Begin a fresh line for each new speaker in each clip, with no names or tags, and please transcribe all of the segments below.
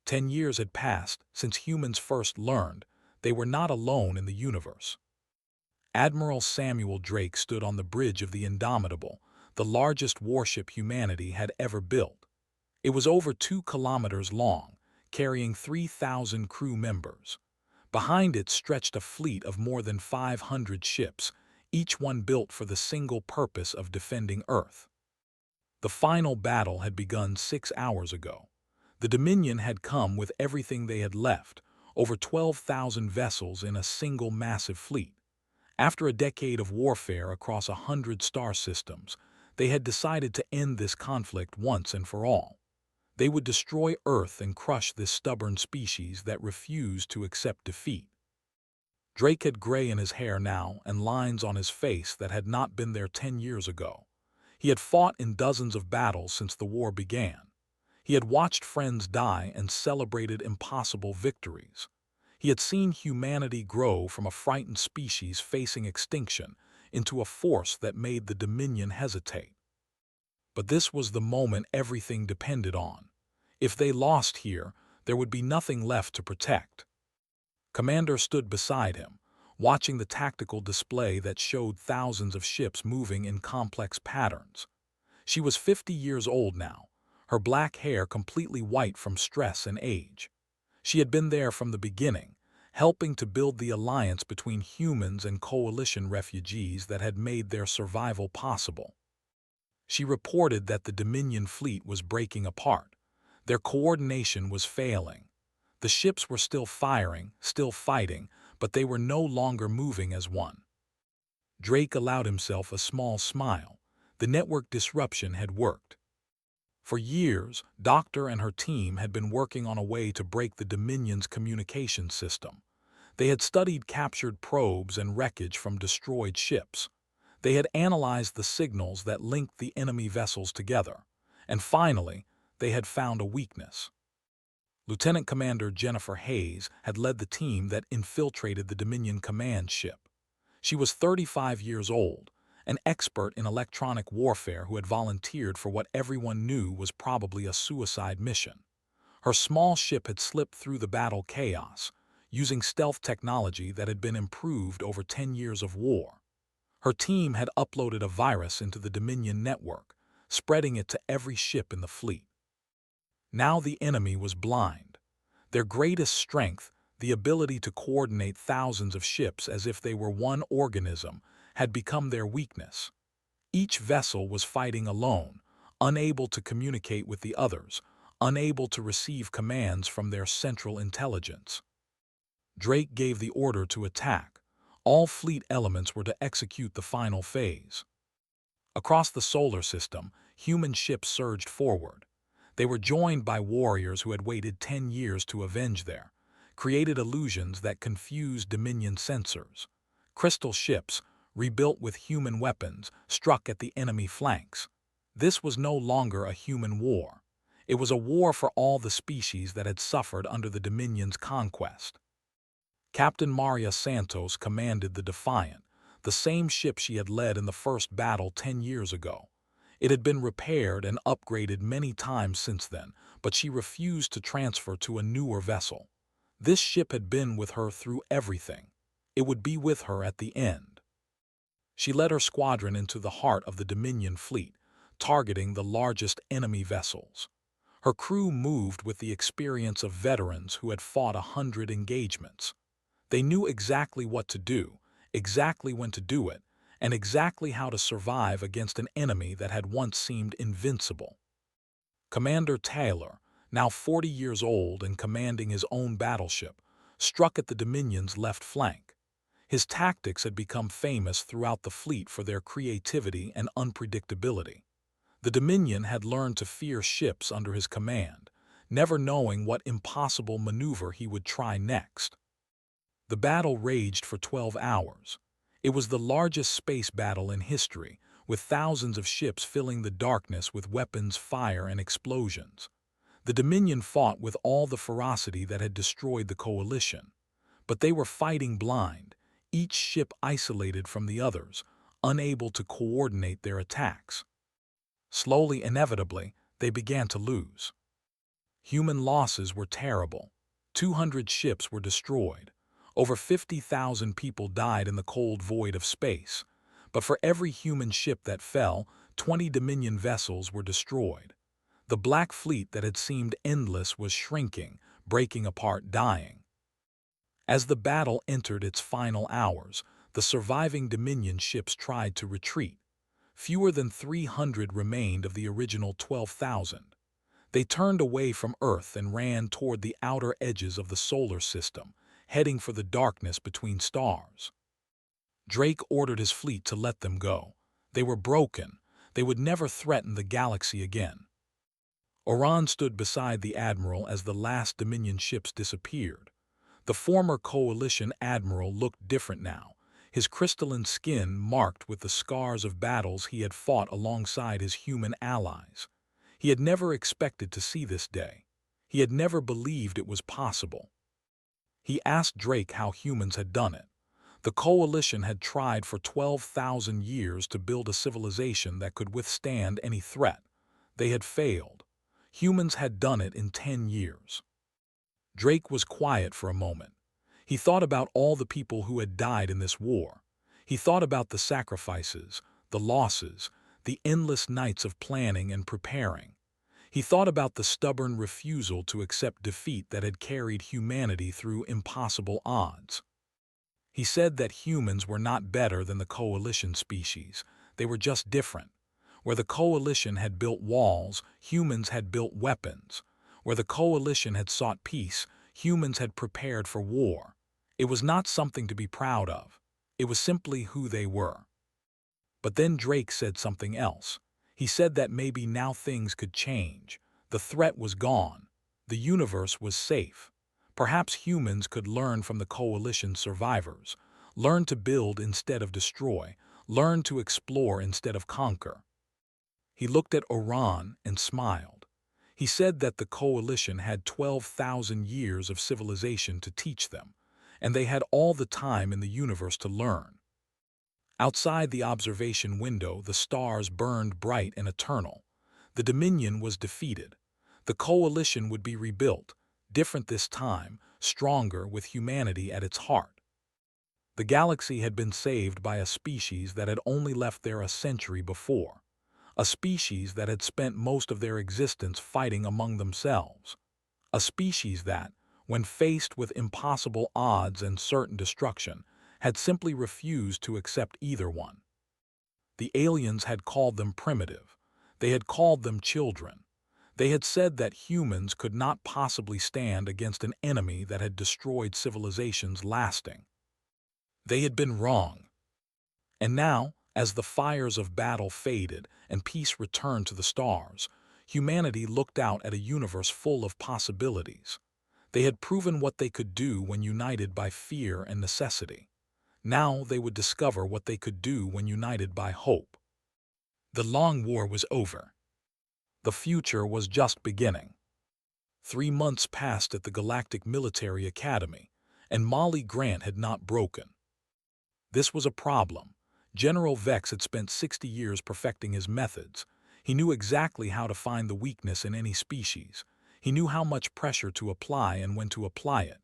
10 years had passed since humans first learned they were not alone in the universe. Admiral Samuel Drake stood on the bridge of the Indomitable, the largest warship humanity had ever built. It was over 2 kilometers long, carrying 3,000 crew members. Behind it stretched a fleet of more than 500 ships, each one built for the single purpose of defending Earth. The final battle had begun 6 hours ago. The Dominion had come with everything they had left, over 12,000 vessels in a single massive fleet. After a decade of warfare across 100 star systems, they had decided to end this conflict once and for all. They would destroy Earth and crush this stubborn species that refused to accept defeat. Drake had gray in his hair now and lines on his face that had not been there 10 years ago. He had fought in dozens of battles since the war began. He had watched friends die and celebrated impossible victories. He had seen humanity grow from a frightened species facing extinction into a force that made the Dominion hesitate. But this was the moment everything depended on. If they lost here, there would be nothing left to protect. Commander stood beside him, watching the tactical display that showed thousands of ships moving in complex patterns. She was 50 years old now, her black hair completely white from stress and age. She had been there from the beginning, helping to build the alliance between humans and coalition refugees that had made their survival possible. She reported that the Dominion fleet was breaking apart. Their coordination was failing. The ships were still firing, still fighting, but they were no longer moving as one. Drake allowed himself a small smile. The network disruption had worked. For years, Doctor and her team had been working on a way to break the Dominion's communication system. They had studied captured probes and wreckage from destroyed ships. They had analyzed the signals that linked the enemy vessels together. And finally, they had found a weakness. Lieutenant Commander Jennifer Hayes had led the team that infiltrated the Dominion command ship. She was 35 years old, an expert in electronic warfare who had volunteered for what everyone knew was probably a suicide mission. Her small ship had slipped through the battle chaos, using stealth technology that had been improved over 10 years of war. Her team had uploaded a virus into the Dominion network, spreading it to every ship in the fleet. Now the enemy was blind. Their greatest strength, the ability to coordinate thousands of ships as if they were one organism, had become their weakness. Each vessel was fighting alone, unable to communicate with the others, unable to receive commands from their central intelligence. Drake gave the order to attack. All fleet elements were to execute the final phase. Across the solar system, human ships surged forward. They were joined by warriors who had waited 10 years to avenge their created illusions that confused Dominion sensors. Crystal ships, rebuilt with human weapons, struck at the enemy flanks. This was no longer a human war. It was a war for all the species that had suffered under the Dominion's conquest. Captain Maria Santos commanded the Defiant, the same ship she had led in the first battle 10 years ago. It had been repaired and upgraded many times since then, but she refused to transfer to a newer vessel. This ship had been with her through everything. It would be with her at the end. She led her squadron into the heart of the Dominion fleet, targeting the largest enemy vessels. Her crew moved with the experience of veterans who had fought 100 engagements. They knew exactly what to do, exactly when to do it, and exactly how to survive against an enemy that had once seemed invincible. Commander Taylor, now 40 years old and commanding his own battleship, struck at the Dominion's left flank. His tactics had become famous throughout the fleet for their creativity and unpredictability. The Dominion had learned to fear ships under his command, never knowing what impossible maneuver he would try next. The battle raged for 12 hours. It was the largest space battle in history, with thousands of ships filling the darkness with weapons, fire, and explosions. The Dominion fought with all the ferocity that had destroyed the coalition. But they were fighting blind, each ship isolated from the others, unable to coordinate their attacks. Slowly, inevitably, they began to lose. Human losses were terrible. 200 ships were destroyed. Over 50,000 people died in the cold void of space. But for every human ship that fell, 20 Dominion vessels were destroyed. The Black Fleet that had seemed endless was shrinking, breaking apart, dying. As the battle entered its final hours, the surviving Dominion ships tried to retreat. Fewer than 300 remained of the original 12,000. They turned away from Earth and ran toward the outer edges of the solar system, heading for the darkness between stars. Drake ordered his fleet to let them go. They were broken. They would never threaten the galaxy again. Oran stood beside the admiral as the last Dominion ships disappeared. The former Coalition admiral looked different now, his crystalline skin marked with the scars of battles he had fought alongside his human allies. He had never expected to see this day. He had never believed it was possible. He asked Drake how humans had done it. The Coalition had tried for 12,000 years to build a civilization that could withstand any threat. They had failed. Humans had done it in 10 years. Drake was quiet for a moment. He thought about all the people who had died in this war. He thought about the sacrifices, the losses, the endless nights of planning and preparing. He thought about the stubborn refusal to accept defeat that had carried humanity through impossible odds. He said that humans were not better than the Coalition species. They were just different. Where the Coalition had built walls, humans had built weapons. Where the Coalition had sought peace, humans had prepared for war. It was not something to be proud of. It was simply who they were. But then Drake said something else. He said that maybe now things could change. The threat was gone. The universe was safe. Perhaps humans could learn from the Coalition survivors, learn to build instead of destroy, learn to explore instead of conquer. He looked at Oran and smiled. He said that the Coalition had 12,000 years of civilization to teach them, and they had all the time in the universe to learn. Outside the observation window, the stars burned bright and eternal. The Dominion was defeated. The Coalition would be rebuilt, different this time, stronger, with humanity at its heart. The galaxy had been saved by a species that had only left there a century before, a species that had spent most of their existence fighting among themselves, a species that, when faced with impossible odds and certain destruction, had simply refused to accept either one. The aliens had called them primitive. They had called them children. They had said that humans could not possibly stand against an enemy that had destroyed civilizations lasting. They had been wrong. And now, as the fires of battle faded and peace returned to the stars, humanity looked out at a universe full of possibilities. They had proven what they could do when united by fear and necessity. Now they would discover what they could do when united by hope. The long war was over. The future was just beginning. 3 months passed at the Galactic Military Academy, and Molly Grant had not broken. This was a problem. General Vex had spent 60 years perfecting his methods. He knew exactly how to find the weakness in any species. He knew how much pressure to apply and when to apply it.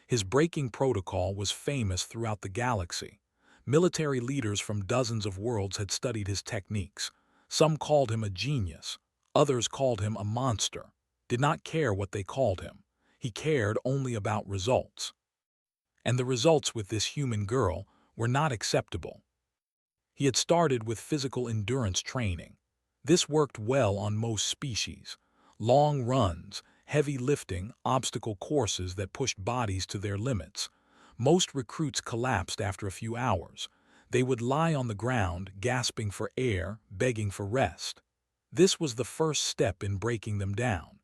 His breaking protocol was famous throughout the galaxy. Military leaders from dozens of worlds had studied his techniques. Some called him a genius. Others called him a monster. Did not care what they called him. He cared only about results. And the results with this human girl were not acceptable. He had started with physical endurance training. This worked well on most species. Long runs, heavy lifting, obstacle courses that pushed bodies to their limits. Most recruits collapsed after a few hours. They would lie on the ground, gasping for air, begging for rest. This was the first step in breaking them down.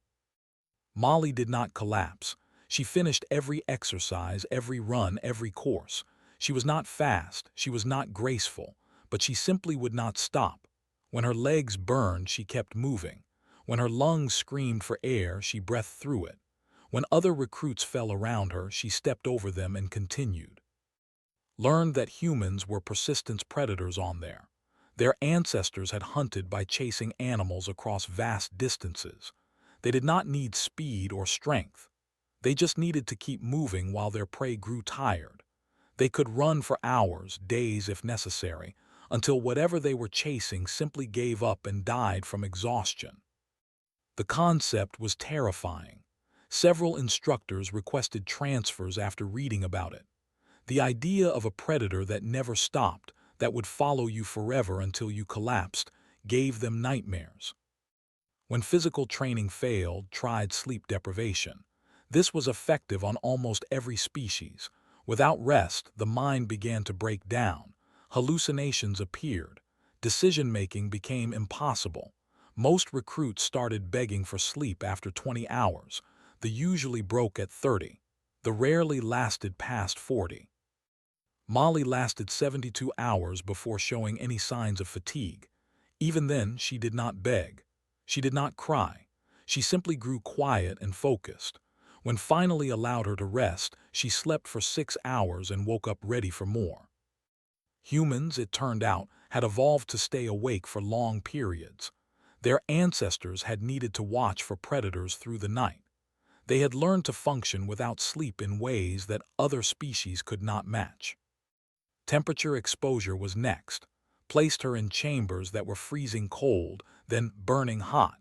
Molly did not collapse. She finished every exercise, every run, every course. She was not fast, she was not graceful, but she simply would not stop. When her legs burned, she kept moving. When her lungs screamed for air, she breathed through it. When other recruits fell around her, she stepped over them and continued. Learned that humans were persistent predators on there. Their ancestors had hunted by chasing animals across vast distances. They did not need speed or strength. They just needed to keep moving while their prey grew tired. They could run for hours, days if necessary, until whatever they were chasing simply gave up and died from exhaustion. The concept was terrifying. Several instructors requested transfers after reading about it. The idea of a predator that never stopped, that would follow you forever until you collapsed, gave them nightmares. When physical training failed, tried sleep deprivation. This was effective on almost every species. Without rest, the mind began to break down. Hallucinations appeared. Decision-making became impossible. Most recruits started begging for sleep after 20 hours. The usually broke at 30. The rarely lasted past 40. Molly lasted 72 hours before showing any signs of fatigue. Even then, she did not beg. She did not cry. She simply grew quiet and focused. When finally allowed her to rest, she slept for 6 hours and woke up ready for more. Humans, it turned out, had evolved to stay awake for long periods. Their ancestors had needed to watch for predators through the night. They had learned to function without sleep in ways that other species could not match. Temperature exposure was next. Placed her in chambers that were freezing cold, then burning hot.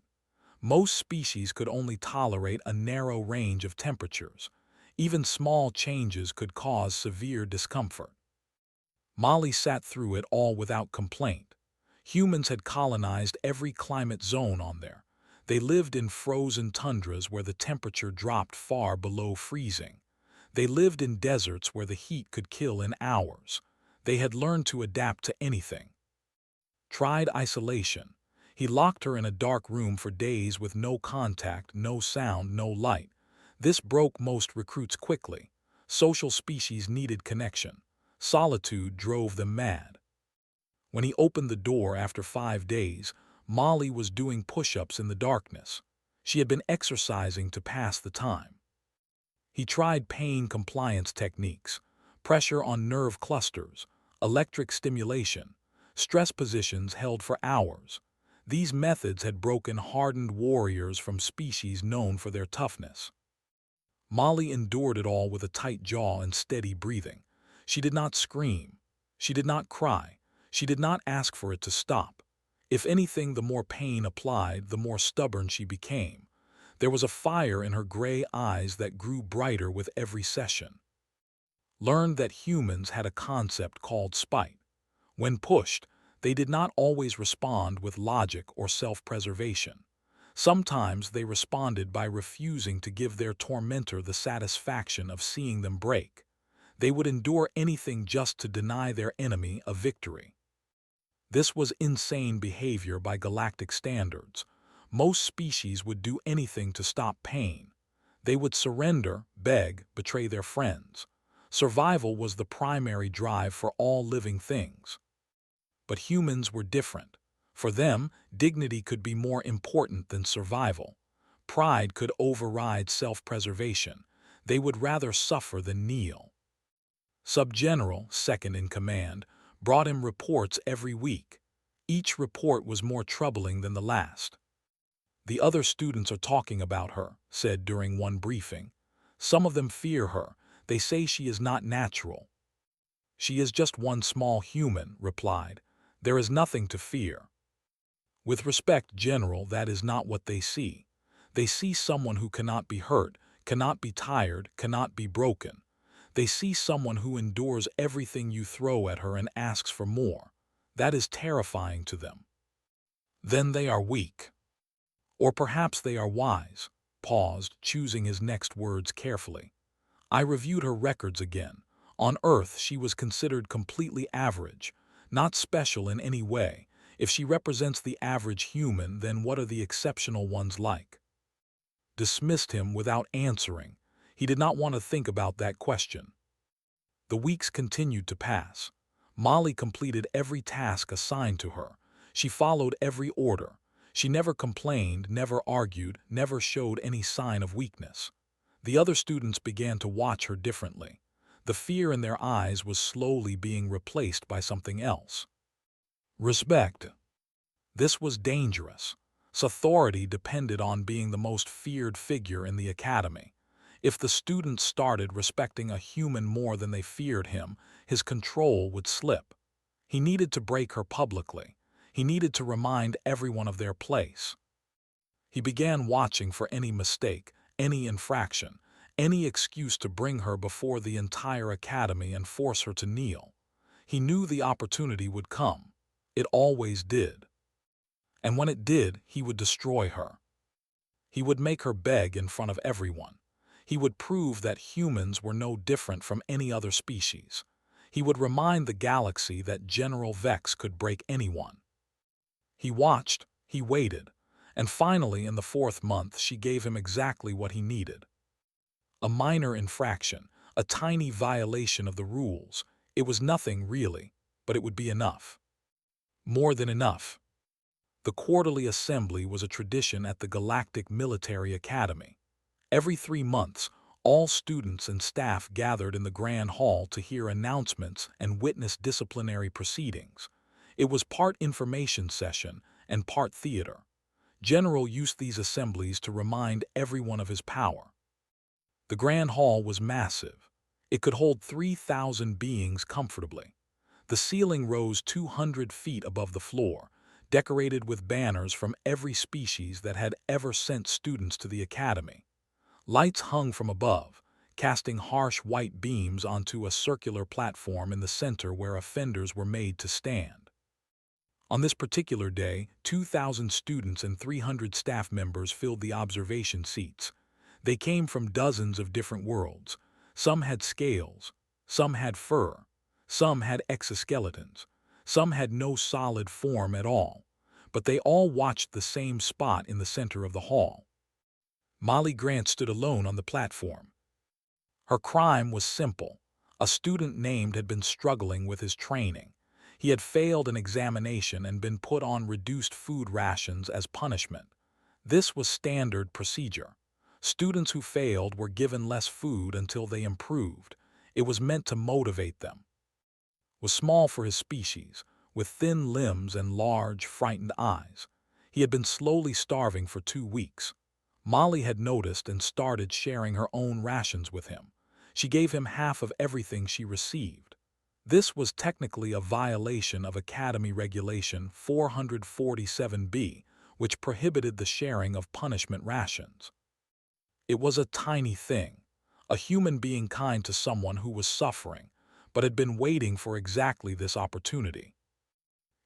Most species could only tolerate a narrow range of temperatures. Even small changes could cause severe discomfort. Molly sat through it all without complaint. Humans had colonized every climate zone on there. They lived in frozen tundras where the temperature dropped far below freezing. They lived in deserts where the heat could kill in hours. They had learned to adapt to anything. Tried isolation. He locked her in a dark room for days with no contact, no sound, no light. This broke most recruits quickly. Social species needed connection. Solitude drove them mad. When he opened the door after 5 days, Molly was doing push-ups in the darkness. She had been exercising to pass the time. He tried pain compliance techniques, pressure on nerve clusters, electric stimulation, stress positions held for hours. These methods had broken hardened warriors from species known for their toughness. Molly endured it all with a tight jaw and steady breathing. She did not scream. She did not cry. She did not ask for it to stop. If anything, the more pain applied, the more stubborn she became. There was a fire in her gray eyes that grew brighter with every session. Learned that humans had a concept called spite. When pushed, they did not always respond with logic or self-preservation. Sometimes they responded by refusing to give their tormentor the satisfaction of seeing them break. They would endure anything just to deny their enemy a victory. This was insane behavior by galactic standards. Most species would do anything to stop pain. They would surrender, beg, betray their friends. Survival was the primary drive for all living things. But humans were different. For them, dignity could be more important than survival. Pride could override self-preservation. They would rather suffer than kneel. Subgeneral, second in command, brought him reports every week. Each report was more troubling than the last. "The other students are talking about her," said during one briefing. "Some of them fear her. They say she is not natural." "She is just one small human," replied. "There is nothing to fear." With respect, General, that is not what they see. They see someone who cannot be hurt, cannot be tired, cannot be broken. They see someone who endures everything you throw at her and asks for more. That is terrifying to them. Then they are weak. Or perhaps they are wise. Paused, choosing his next words carefully. I reviewed her records again. On Earth, she was considered completely average, not special in any way. If she represents the average human, then what are the exceptional ones like? Dismissed him without answering. He did not want to think about that question. The weeks continued to pass. Molly completed every task assigned to her. She followed every order. She never complained, never argued, never showed any sign of weakness. The other students began to watch her differently. The fear in their eyes was slowly being replaced by something else. Respect. This was dangerous. Authority depended on being the most feared figure in the academy. If the students started respecting a human more than they feared him, his control would slip. He needed to break her publicly. He needed to remind everyone of their place. He began watching for any mistake, any infraction, any excuse to bring her before the entire academy and force her to kneel. He knew the opportunity would come. It always did. And when it did, he would destroy her. He would make her beg in front of everyone. He would prove that humans were no different from any other species. He would remind the galaxy that General Vex could break anyone. He watched, he waited, and finally in the 4th month she gave him exactly what he needed. A minor infraction, a tiny violation of the rules. It was nothing really, but it would be enough. More than enough. The quarterly assembly was a tradition at the Galactic Military Academy. Every 3 months, all students and staff gathered in the Grand Hall to hear announcements and witness disciplinary proceedings. It was part information session and part theater. General used these assemblies to remind everyone of his power. The Grand Hall was massive. It could hold 3,000 beings comfortably. The ceiling rose 200 feet above the floor, decorated with banners from every species that had ever sent students to the academy. Lights hung from above, casting harsh white beams onto a circular platform in the center where offenders were made to stand. On this particular day, 2,000 students and 300 staff members filled the observation seats. They came from dozens of different worlds. Some had scales, some had fur, some had exoskeletons, some had no solid form at all, but they all watched the same spot in the center of the hall. Molly Grant stood alone on the platform. Her crime was simple. A student named had been struggling with his training. He had failed an examination and been put on reduced food rations as punishment. This was standard procedure. Students who failed were given less food until they improved. It was meant to motivate them. Was small for his species, with thin limbs and large, frightened eyes. He had been slowly starving for 2 weeks. Molly had noticed and started sharing her own rations with him. She gave him half of everything she received. This was technically a violation of Academy Regulation 447B, which prohibited the sharing of punishment rations. It was a tiny thing, a human being kind to someone who was suffering, but had been waiting for exactly this opportunity.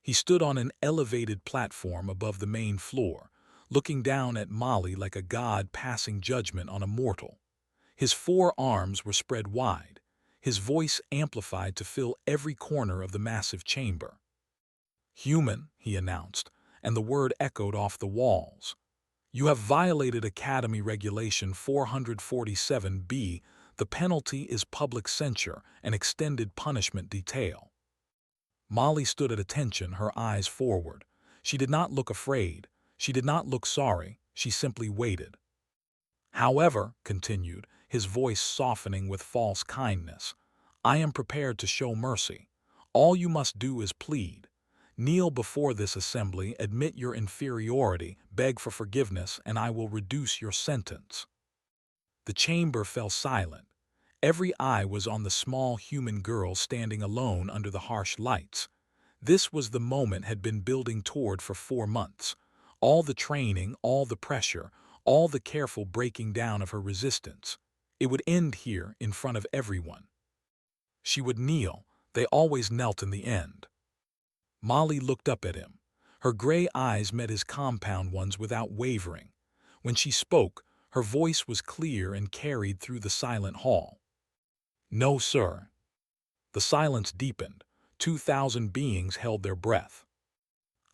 He stood on an elevated platform above the main floor, looking down at Molly like a god passing judgment on a mortal. His 4 arms were spread wide, his voice amplified to fill every corner of the massive chamber. "Human," he announced, and the word echoed off the walls. "You have violated Academy Regulation 447B. The penalty is public censure and extended punishment detail." Molly stood at attention, her eyes forward. She did not look afraid. She did not look sorry. She simply waited. "However," continued, his voice softening with false kindness, "I am prepared to show mercy. All you must do is plead. Kneel before this assembly, admit your inferiority, beg for forgiveness, and I will reduce your sentence." The chamber fell silent. Every eye was on the small human girl standing alone under the harsh lights. This was the moment had been building toward for 4 months. All the training, all the pressure, all the careful breaking down of her resistance. It would end here in front of everyone. She would kneel. They always knelt in the end. Molly looked up at him. Her gray eyes met his compound ones without wavering. When she spoke, her voice was clear and carried through the silent hall. "No, sir." The silence deepened. 2,000 beings held their breath.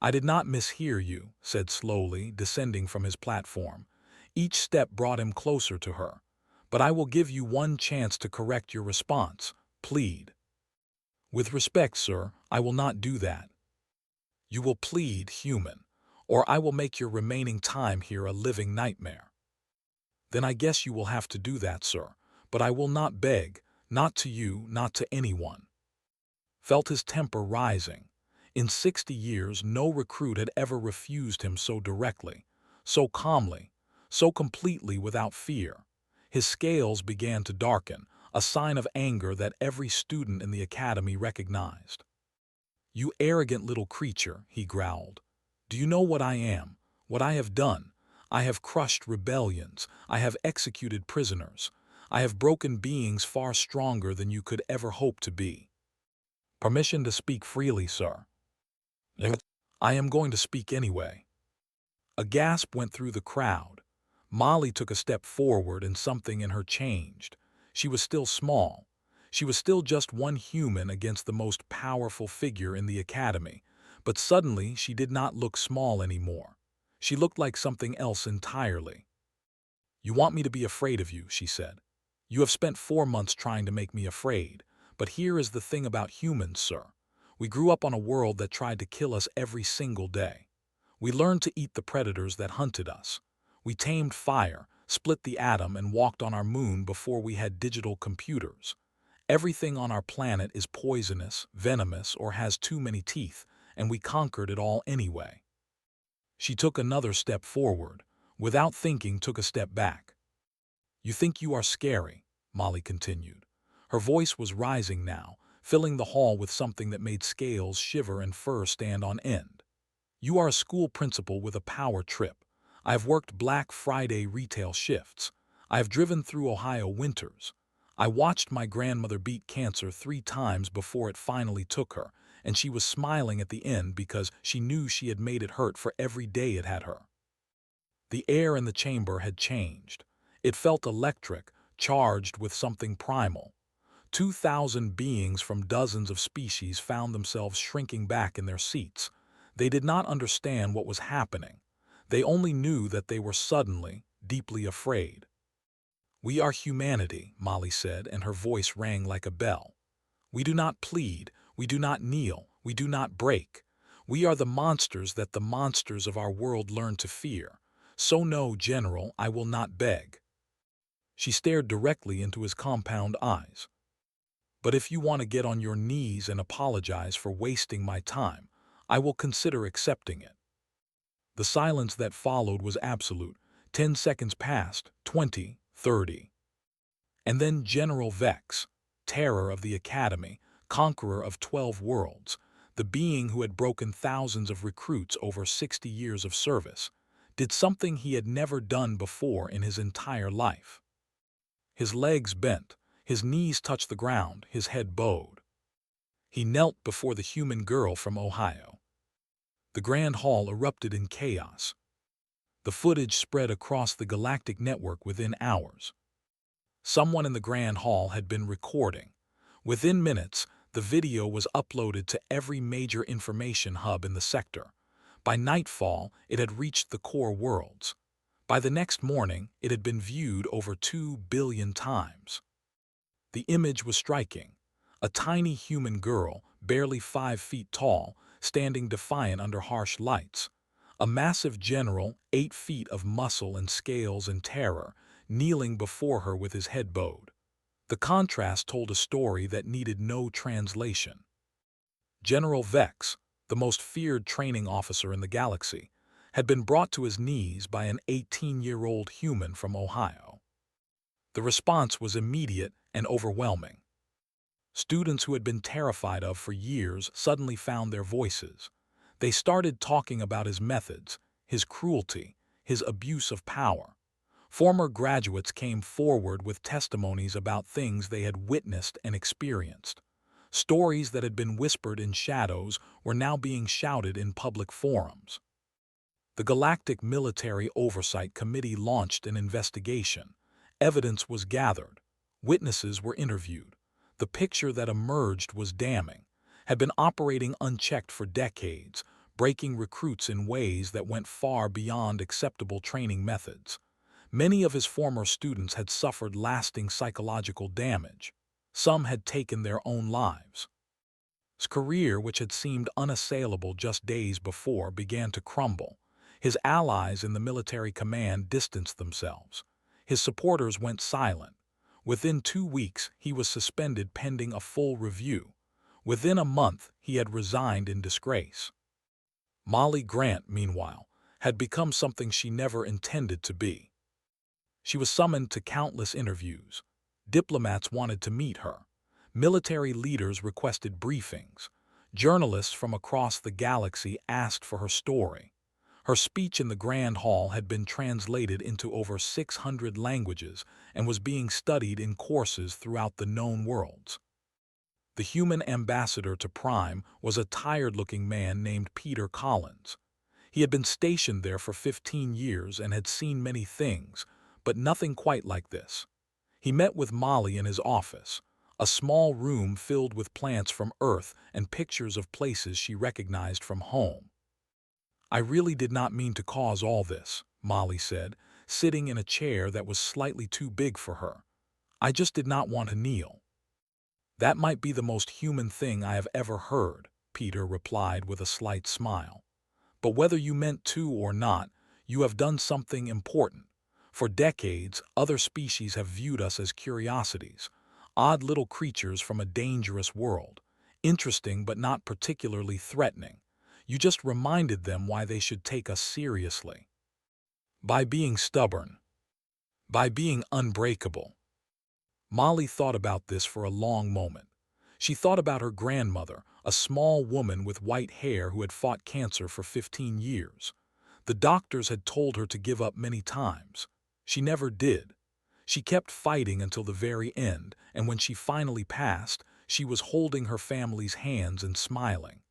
"I did not mishear you," said slowly, descending from his platform. Each step brought him closer to her. "But I will give you one chance to correct your response. Plead." "With respect, sir, I will not do that." "You will plead, human, or I will make your remaining time here a living nightmare." "Then I guess you will have to do that, sir, but I will not beg, not to you, not to anyone." Felt his temper rising. In 60 years, no recruit had ever refused him so directly, so calmly, so completely without fear. His scales began to darken, a sign of anger that every student in the academy recognized. "You arrogant little creature," he growled. "Do you know what I am, what I have done? I have crushed rebellions, I have executed prisoners, I have broken beings far stronger than you could ever hope to be." "Permission to speak freely, sir." "I am going to speak anyway." A gasp went through the crowd. Molly took a step forward and something in her changed. She was still small. She was still just one human against the most powerful figure in the academy, but suddenly she did not look small anymore. She looked like something else entirely. "You want me to be afraid of you," she said. "You have spent 4 months trying to make me afraid, but here is the thing about humans, sir. We grew up on a world that tried to kill us every single day. We learned to eat the predators that hunted us. We tamed fire, split the atom, and walked on our moon before we had digital computers. Everything on our planet is poisonous, venomous, or has too many teeth, and we conquered it all anyway." She took another step forward, without thinking took a step back. "You think you are scary," Molly continued. Her voice was rising now, filling the hall with something that made scales shiver and fur stand on end. "You are a school principal with a power trip. I have worked Black Friday retail shifts. I have driven through Ohio winters. I watched my grandmother beat cancer 3 times before it finally took her, and she was smiling at the end because she knew she had made it hurt for every day it had her." The air in the chamber had changed. It felt electric, charged with something primal. 2,000 beings from dozens of species found themselves shrinking back in their seats. They did not understand what was happening. They only knew that they were suddenly, deeply afraid. "We are humanity," Molly said, and her voice rang like a bell. "We do not plead, we do not kneel, we do not break. We are the monsters that the monsters of our world learn to fear. So no, General, I will not beg." She stared directly into his compound eyes. "But if you want to get on your knees and apologize for wasting my time, I will consider accepting it." The silence that followed was absolute. 10 seconds passed, 20, 30. And then General Vex, terror of the Academy, conqueror of 12 worlds, the being who had broken thousands of recruits over 60 years of service, did something he had never done before in his entire life. His legs bent, his knees touched the ground, his head bowed. He knelt before the human girl from Ohio. The Grand Hall erupted in chaos. The footage spread across the galactic network within hours. Someone in the Grand Hall had been recording. Within minutes, the video was uploaded to every major information hub in the sector. By nightfall, it had reached the core worlds. By the next morning, it had been viewed over 2 billion times. The image was striking. A tiny human girl, barely 5 feet tall, standing defiant under harsh lights. A massive general, 8 feet of muscle and scales and terror, kneeling before her with his head bowed. The contrast told a story that needed no translation. General Vex, the most feared training officer in the galaxy, had been brought to his knees by an 18-year-old human from Ohio. The response was immediate and overwhelming. Students who had been terrified of for years suddenly found their voices. They started talking about his methods, his cruelty, his abuse of power. Former graduates came forward with testimonies about things they had witnessed and experienced. Stories that had been whispered in shadows were now being shouted in public forums. The Galactic Military Oversight Committee launched an investigation. Evidence was gathered. Witnesses were interviewed. The picture that emerged was damning. Had been operating unchecked for decades, breaking recruits in ways that went far beyond acceptable training methods. Many of his former students had suffered lasting psychological damage. Some had taken their own lives. His career, which had seemed unassailable just days before, began to crumble. His allies in the military command distanced themselves. His supporters went silent. Within 2 weeks, he was suspended pending a full review. Within a month, he had resigned in disgrace. Molly Grant, meanwhile, had become something she never intended to be. She was summoned to countless interviews. Diplomats wanted to meet her. Military leaders requested briefings. Journalists from across the galaxy asked for her story. Her speech in the Grand Hall had been translated into over 600 languages and was being studied in courses throughout the known worlds. The human ambassador to Prime was a tired-looking man named Peter Collins. He had been stationed there for 15 years and had seen many things, but nothing quite like this. He met with Molly in his office, a small room filled with plants from Earth and pictures of places she recognized from home. "I really did not mean to cause all this," Molly said, sitting in a chair that was slightly too big for her. "I just did not want to kneel." "That might be the most human thing I have ever heard," Peter replied with a slight smile. "But whether you meant to or not, you have done something important. For decades, other species have viewed us as curiosities, odd little creatures from a dangerous world, interesting but not particularly threatening. You just reminded them why they should take us seriously. By being stubborn. By being unbreakable." Molly thought about this for a long moment. She thought about her grandmother, a small woman with white hair who had fought cancer for 15 years. The doctors had told her to give up many times. She never did. She kept fighting until the very end, and when she finally passed, she was holding her family's hands and smiling.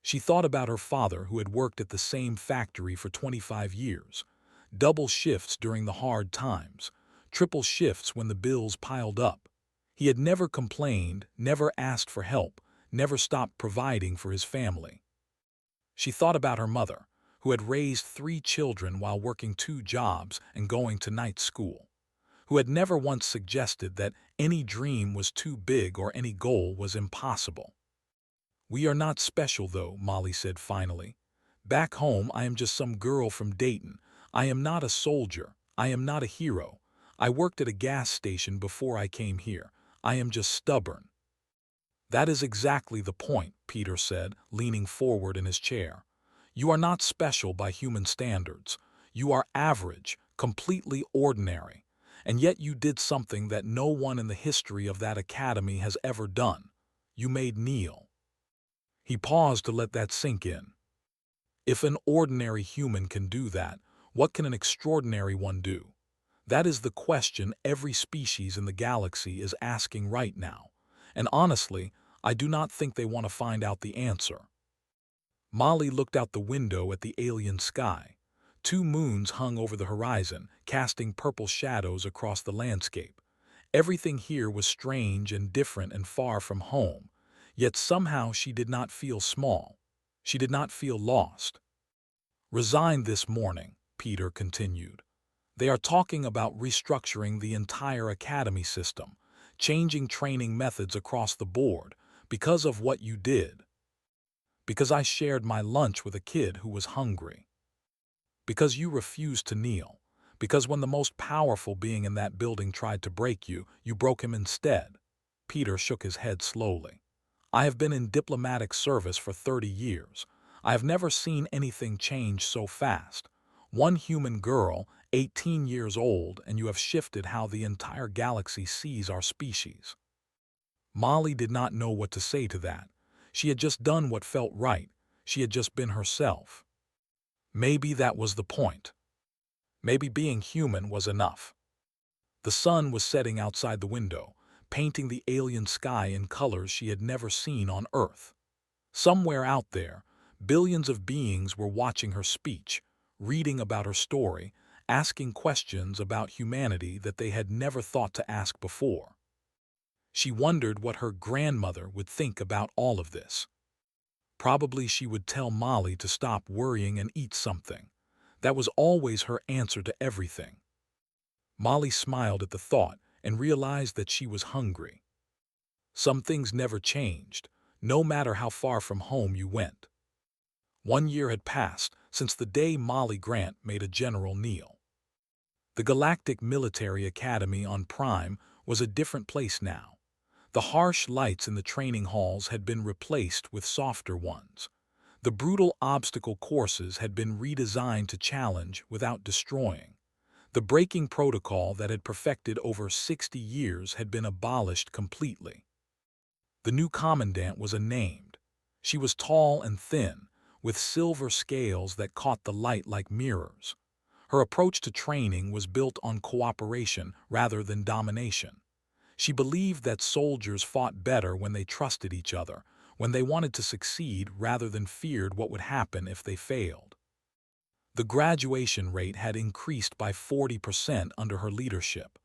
She thought about her father, who had worked at the same factory for 25 years. Double shifts during the hard times, triple shifts when the bills piled up. He had never complained, never asked for help, never stopped providing for his family. She thought about her mother, who had raised 3 children while working 2 jobs and going to night school, who had never once suggested that any dream was too big or any goal was impossible. "We are not special, though," Molly said finally. "Back home, I am just some girl from Dayton. I am not a soldier. I am not a hero. I worked at a gas station before I came here. I am just stubborn." "That is exactly the point," Peter said, leaning forward in his chair. "You are not special by human standards. You are average, completely ordinary. And yet you did something that no one in the history of that academy has ever done. You made Neil." He paused to let that sink in. If an ordinary human can do that, what can an extraordinary one do? That is the question every species in the galaxy is asking right now. And honestly, I do not think they want to find out the answer. Molly looked out the window at the alien sky. 2 moons hung over the horizon, casting purple shadows across the landscape. Everything here was strange and different and far from home. Yet somehow she did not feel small. She did not feel lost. "Resigned this morning," Peter continued. "They are talking about restructuring the entire academy system, changing training methods across the board, because of what you did. Because I shared my lunch with a kid who was hungry. Because you refused to kneel. Because when the most powerful being in that building tried to break you, you broke him instead." Peter shook his head slowly. "I have been in diplomatic service for 30 years. I have never seen anything change so fast. One human girl, 18 years old, and you have shifted how the entire galaxy sees our species." Molly did not know what to say to that. She had just done what felt right. She had just been herself. Maybe that was the point. Maybe being human was enough. The sun was setting outside the window, painting the alien sky in colors she had never seen on Earth. Somewhere out there, billions of beings were watching her speech, reading about her story, asking questions about humanity that they had never thought to ask before. She wondered what her grandmother would think about all of this. Probably she would tell Molly to stop worrying and eat something. That was always her answer to everything. Molly smiled at the thought and realized that she was hungry. Some things never changed, no matter how far from home you went. 1 year had passed since the day Molly Grant made a general kneel. The Galactic Military Academy on Prime was a different place now. The harsh lights in the training halls had been replaced with softer ones. The brutal obstacle courses had been redesigned to challenge without destroying. The braking protocol that had perfected over 60 years had been abolished completely. The new commandant was unnamed. She was tall and thin, with silver scales that caught the light like mirrors. Her approach to training was built on cooperation rather than domination. She believed that soldiers fought better when they trusted each other, when they wanted to succeed rather than feared what would happen if they failed. The graduation rate had increased by 40% under her leadership.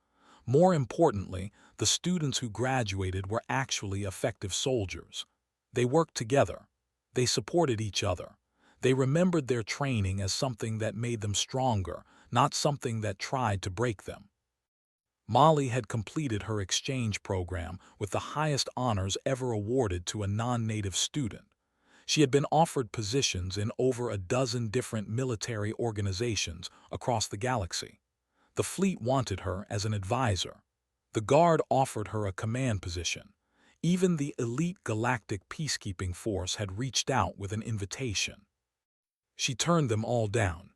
More importantly, the students who graduated were actually effective soldiers. They worked together. They supported each other. They remembered their training as something that made them stronger, not something that tried to break them. Molly had completed her exchange program with the highest honors ever awarded to a non-native student. She had been offered positions in over a dozen different military organizations across the galaxy. The fleet wanted her as an advisor. The Guard offered her a command position. Even the elite Galactic Peacekeeping Force had reached out with an invitation. She turned them all down.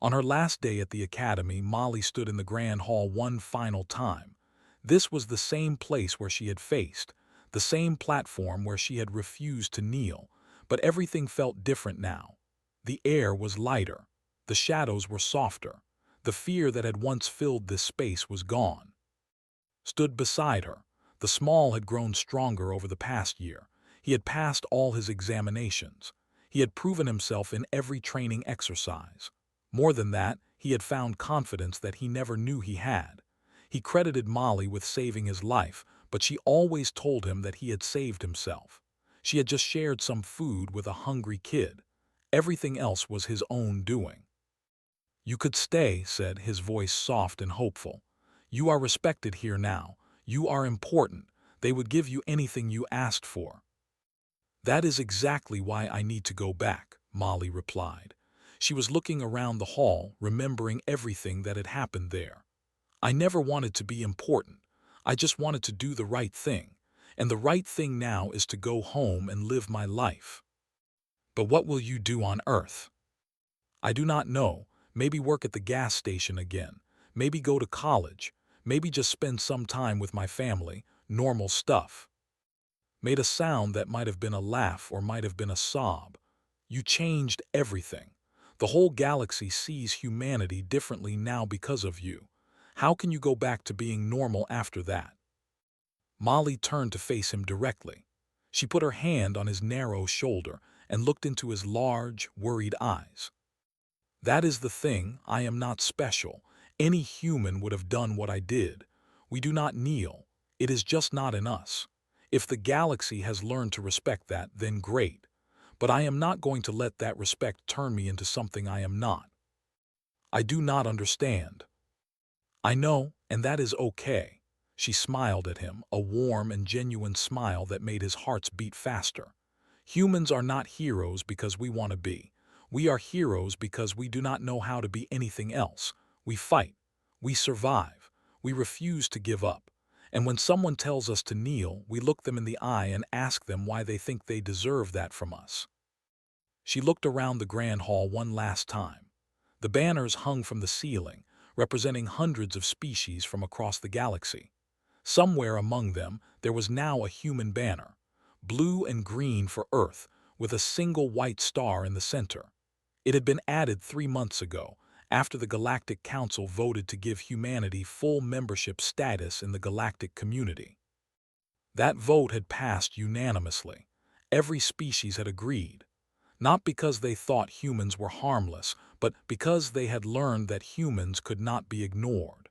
On her last day at the academy, Molly stood in the Grand Hall one final time. This was the same place where she had faced, the same platform where she had refused to kneel, but everything felt different now. The air was lighter. The shadows were softer. The fear that had once filled this space was gone. Stood beside her, the Small had grown stronger over the past year. He had passed all his examinations. He had proven himself in every training exercise. More than that, he had found confidence that he never knew he had. He credited Molly with saving his life, but she always told him that he had saved himself. She had just shared some food with a hungry kid. Everything else was his own doing. "You could stay," said his voice soft and hopeful. "You are respected here now. You are important. They would give you anything you asked for." "That is exactly why I need to go back," Molly replied. She was looking around the hall, remembering everything that had happened there. "I never wanted to be important. I just wanted to do the right thing. And the right thing now is to go home and live my life." "But what will you do on Earth?" "I do not know. Maybe work at the gas station again. Maybe go to college. Maybe just spend some time with my family. Normal stuff." Made a sound that might have been a laugh or might have been a sob. "You changed everything. The whole galaxy sees humanity differently now because of you. How can you go back to being normal after that?" Molly turned to face him directly. She put her hand on his narrow shoulder and looked into his large, worried eyes. "That is the thing. I am not special. Any human would have done what I did. We do not kneel. It is just not in us. If the galaxy has learned to respect that, then great. But I am not going to let that respect turn me into something I am not. I do not understand." "I know, and that is okay." She smiled at him, a warm and genuine smile that made his heart beat faster. "Humans are not heroes because we want to be. We are heroes because we do not know how to be anything else. We fight. We survive. We refuse to give up. And when someone tells us to kneel, we look them in the eye and ask them why they think they deserve that from us." She looked around the grand hall one last time. The banners hung from the ceiling, representing hundreds of species from across the galaxy. Somewhere among them, there was now a human banner, blue and green for Earth, with a single white star in the center. It had been added 3 months ago, after the Galactic Council voted to give humanity full membership status in the galactic community. That vote had passed unanimously. Every species had agreed. Not because they thought humans were harmless, but because they had learned that humans could not be ignored.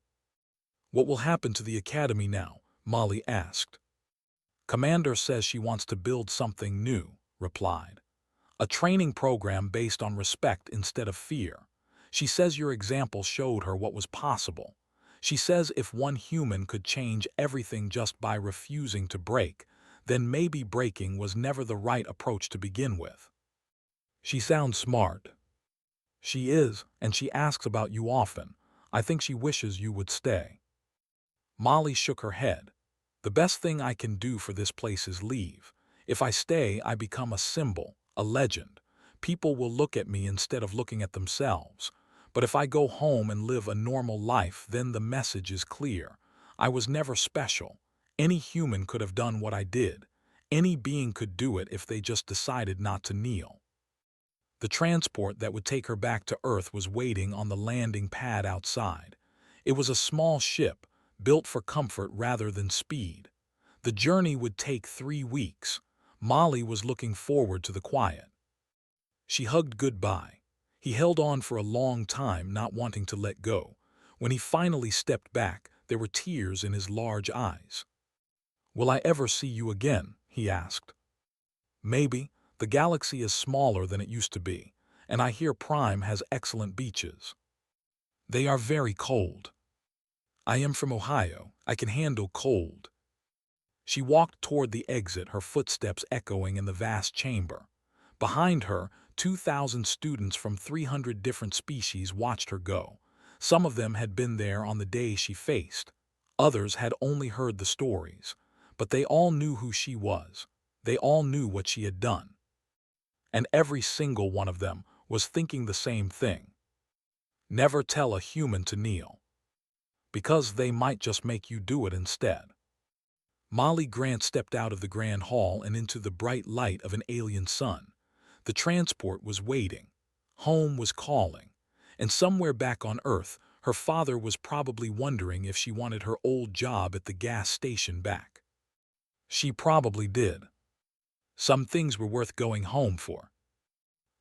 "What will happen to the academy now?" Molly asked. "Commander says she wants to build something new," replied. "A training program based on respect instead of fear. She says your example showed her what was possible. She says if one human could change everything just by refusing to break, then maybe breaking was never the right approach to begin with." "She sounds smart." "She is, and she asks about you often. I think she wishes you would stay." Molly shook her head. The best thing I can do for this place is leave. If I stay, I become a symbol, a legend. People will look at me instead of looking at themselves. But if I go home and live a normal life, then the message is clear. I was never special. Any human could have done what I did. Any being could do it if they just decided not to kneel. The transport that would take her back to Earth was waiting on the landing pad outside. It was a small ship, built for comfort rather than speed. The journey would take 3 weeks. Molly was looking forward to the quiet. She hugged goodbye. He held on for a long time, not wanting to let go. When he finally stepped back, there were tears in his large eyes. "Will I ever see you again?" he asked. "Maybe. The galaxy is smaller than it used to be, and I hear Prime has excellent beaches. They are very cold. I am from Ohio. I can handle cold." She walked toward the exit, her footsteps echoing in the vast chamber. Behind her, 2,000 students from 300 different species watched her go. Some of them had been there on the day she faced. Others had only heard the stories. But they all knew who she was. They all knew what she had done. And every single one of them was thinking the same thing. Never tell a human to kneel, because they might just make you do it instead. Molly Grant stepped out of the grand hall and into the bright light of an alien sun. The transport was waiting. Home was calling. And somewhere back on Earth, her father was probably wondering if she wanted her old job at the gas station back. She probably did. Some things were worth going home for.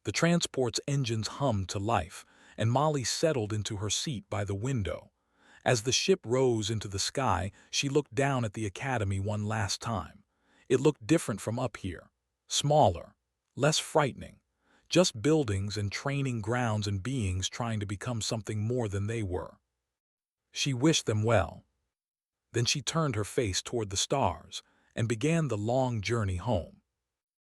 The transport's engines hummed to life, and Molly settled into her seat by the window. As the ship rose into the sky, she looked down at the academy one last time. It looked different from up here. Smaller, less frightening. Just buildings and training grounds and beings trying to become something more than they were. She wished them well. Then she turned her face toward the stars and began the long journey home.